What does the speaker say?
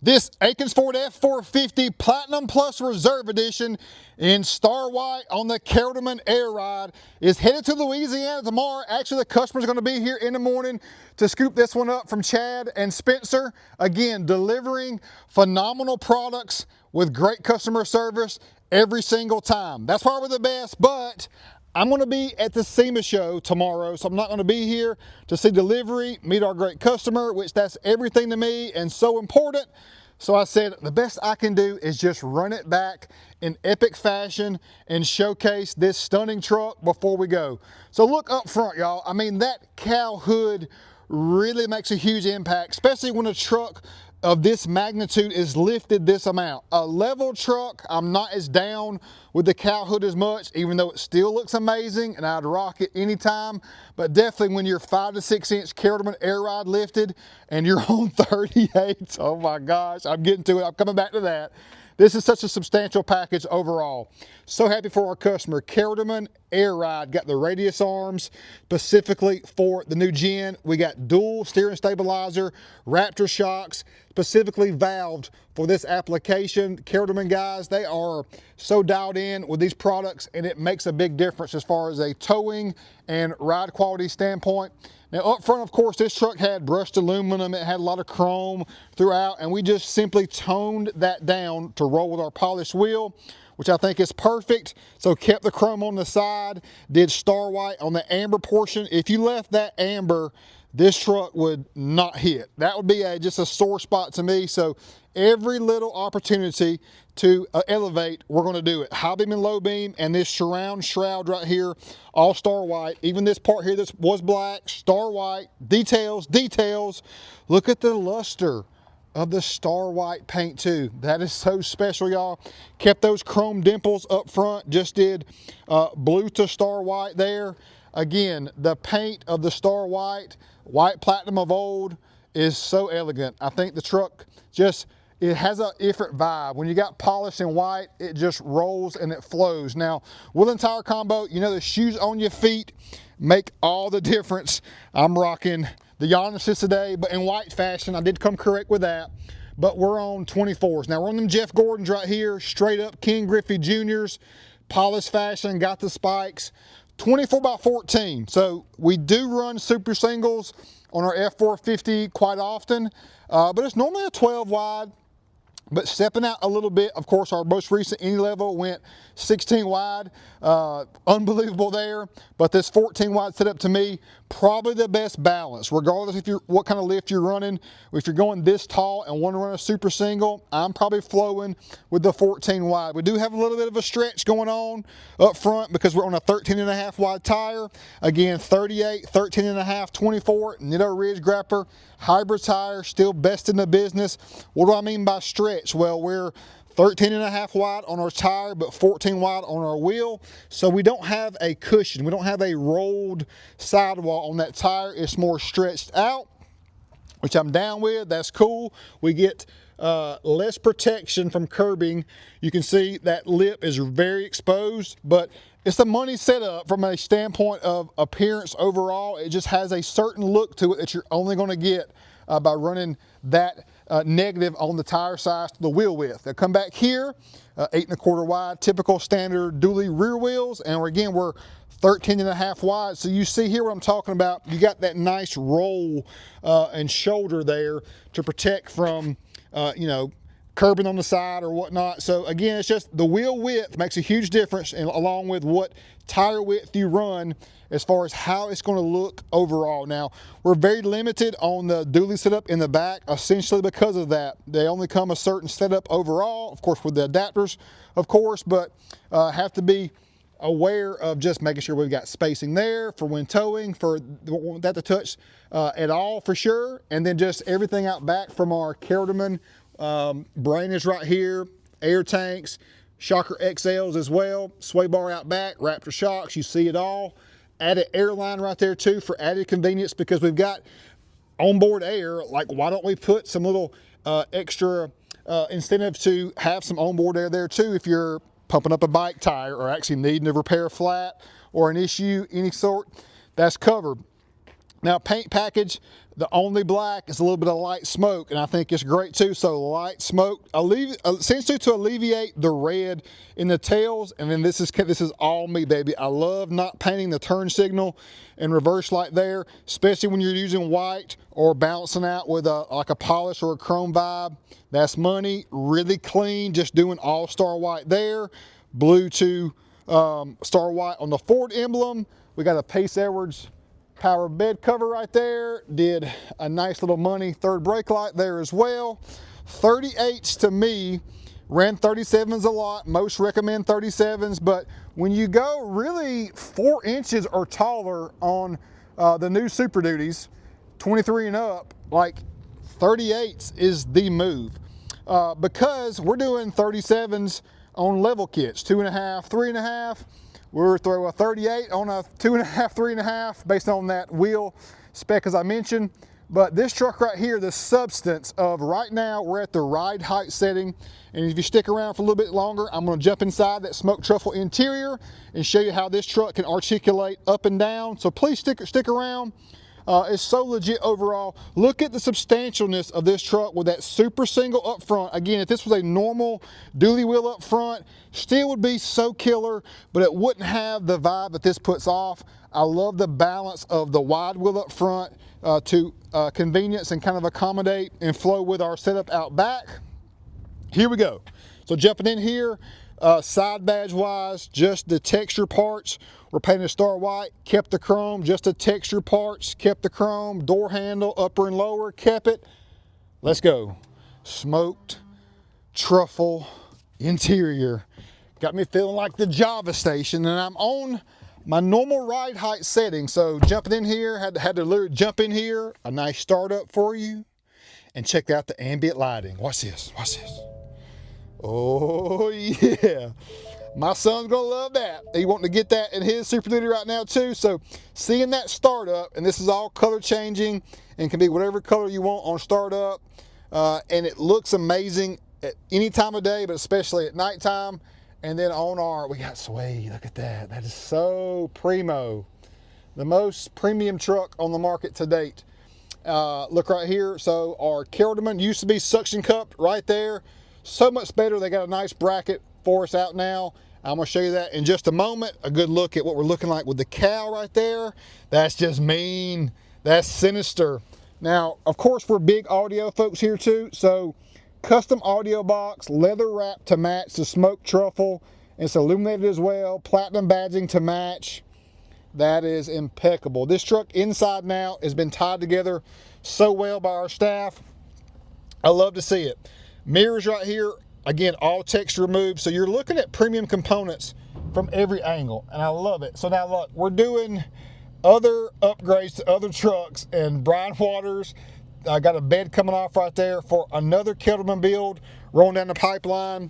This Akins Ford F450 Platinum Plus Reserve Edition in Star White on the KELDERMAN Air Ride is headed to Louisiana tomorrow. Actually, the customer's going to be here in the morning to scoop this one up from Chad and Spencer. Again, delivering phenomenal products with great customer service every single time. That's why we're the best, but I'm going to be at the SEMA show tomorrow, so I'm not going to be here to see delivery, meet our great customer, which that's everything to me and so important. So I said the best I can do is just run it back in epic fashion and showcase this stunning truck before we go. So look up front, y'all. I mean, that cow hood really makes a huge impact, especially when a truck of this magnitude is lifted this amount. A level truck, I'm not as down with the cow hood as much, even though it still looks amazing and I'd rock it anytime. But definitely when you're 5 to 6 inch KELDERMAN Air Ride lifted and you're on 38s, oh my gosh, I'm getting to it. I'm coming back to that. This is such a substantial package overall. So happy for our customer. KELDERMAN Air Ride got the radius arms specifically for the new gen. We got dual steering stabilizer, Raptor shocks, specifically valved for this application. KELDERMAN guys, they are so dialed in with these products and it makes a big difference as far as a towing and ride quality standpoint. Now up front, of course, this truck had brushed aluminum, it had a lot of chrome throughout, and we just simply toned that down to roll with our polished wheel, which I think is perfect. So kept the chrome on the side, did star white on the amber portion. If you left that amber, this truck would not hit. That would be just a sore spot to me. So every little opportunity to elevate, we're going to do it. High beam and low beam, and this surround shroud right here, all star white. Even this part here that was black, star white. Details, details. Look at the luster of the star white paint too. That is so special, y'all. Kept those chrome dimples up front. Just did blue to star white there. Again, the paint of the star white, white platinum of old, is so elegant. I think the truck just, it has a different vibe. When you got polished and white, it just rolls and it flows. Now, wheel and tire combo, you know, the shoes on your feet make all the difference. I'm rocking the Giannis's today, but in white fashion. I did come correct with that, but we're on 24s. Now we're on them Jeff Gordons right here, straight up King Griffey Juniors, polished fashion, got the spikes, 24x14. So we do run super singles on our F450 quite often, but it's normally a 12 wide. But stepping out a little bit, of course, our most recent any level went 16 wide. Unbelievable there. But this 14 wide setup, to me, probably the best balance, regardless if you're what kind of lift you're running. If you're going this tall and want to run a super single, I'm probably flowing with the 14 wide. We do have a little bit of a stretch going on up front because we're on a 13.5 wide tire. Again, 38, 13.5, 24, Nitto Ridge Grapper, hybrid tire, still best in the business. What do I mean by stretch? Well, we're 13.5 wide on our tire, but 14 wide on our wheel. So we don't have a cushion. We don't have a rolled sidewall on that tire. It's more stretched out, which I'm down with. That's cool. We get less protection from curbing. You can see that lip is very exposed, but it's a money setup from a standpoint of appearance overall. It just has a certain look to it that you're only going to get by running that negative on the tire size to the wheel width. They'll come back here, 8.25 wide, typical standard dually rear wheels, and again we're 13.5 wide. So you see here what I'm talking about. You got that nice roll and shoulder there to protect from you know, curbing on the side or whatnot. So again, it's just the wheel width makes a huge difference, and along with what tire width you run as far as how it's going to look overall. Now, we're very limited on the dually setup in the back, essentially because of that. They only come a certain setup overall, of course, with the adapters, of course, but have to be aware of just making sure we've got spacing there for when towing, for that to touch at all for sure. And then just everything out back from our KELDERMAN brain is right here, air tanks, shocker XLs as well, sway bar out back, Raptor shocks, you see it all. Added airline right there too for added convenience, because we've got onboard air. Like, why don't we put some little extra incentive to have some onboard air there too if you're pumping up a bike tire or actually needing to repair a flat or an issue any sort. That's covered. Now, paint package, the only black is a little bit of light smoke, and I think it's great too. So light smoke, essentially to alleviate the red in the tails. And then this is all me, baby. I love not painting the turn signal and reverse light there, especially when you're using white or balancing out with like a polish or a chrome vibe. That's money. Really clean, just doing all star white there. Blue to star white on the Ford emblem. We got a Pace Edwards power bed cover right there. Did a nice little money third brake light there as well. 38s to me, ran 37s a lot. Most recommend 37s, but when you go really 4 inches or taller on the new Super Duties, 23 and up, like 38s is the move. Because we're doing 37s on level kits, 2.5, 3.5. We'll throw a 38 on a 2.5, 3.5 based on that wheel spec as I mentioned. But this truck right here, the substance of right now, we're at the ride height setting. And if you stick around for a little bit longer, I'm gonna jump inside that smoked truffle interior and show you how this truck can articulate up and down. So please stick around. It's so legit overall. Look at the substantialness of this truck with that super single up front. Again, if this was a normal dually wheel up front, still would be so killer, but it wouldn't have the vibe that this puts off. I love the balance of the wide wheel up front to convenience and kind of accommodate and flow with our setup out back. Here we go. So jumping in here, side badge wise, just the texture parts. We're painted star white, kept the chrome, just the texture parts, kept the chrome, door handle, upper and lower, kept it. Let's go. Smoked truffle interior. Got me feeling like the Java station, and I'm on my normal ride height setting. So jumping in here, had to literally jump in here, a nice startup for you, and check out the ambient lighting. Watch this, watch this. Oh yeah. My son's gonna love that. He wanting to get that in his Super Duty right now too. So seeing that startup, and this is all color changing and can be whatever color you want on startup, and it looks amazing at any time of day, but especially at nighttime. And then on we got Sway. Look at that. That is so primo. The most premium truck on the market to date. Look right here. So our KELDERMAN used to be suction cupped right there. So much better. They got a nice bracket for us out now. I'm gonna show you that in just a moment. A good look at what we're looking like with the cowl right there. That's just mean. That's sinister. Now, of course, we're big audio folks here too. So custom audio box, leather wrap to match the smoked truffle. It's illuminated as well. Platinum badging to match. That is impeccable. This truck inside now has been tied together so well by our staff. I love to see it. Mirrors right here. Again, all texture removed. So you're looking at premium components from every angle, and I love it. So now look, we're doing other upgrades to other trucks, and Brian Waters, I got a bed coming off right there for another KELDERMAN build rolling down the pipeline.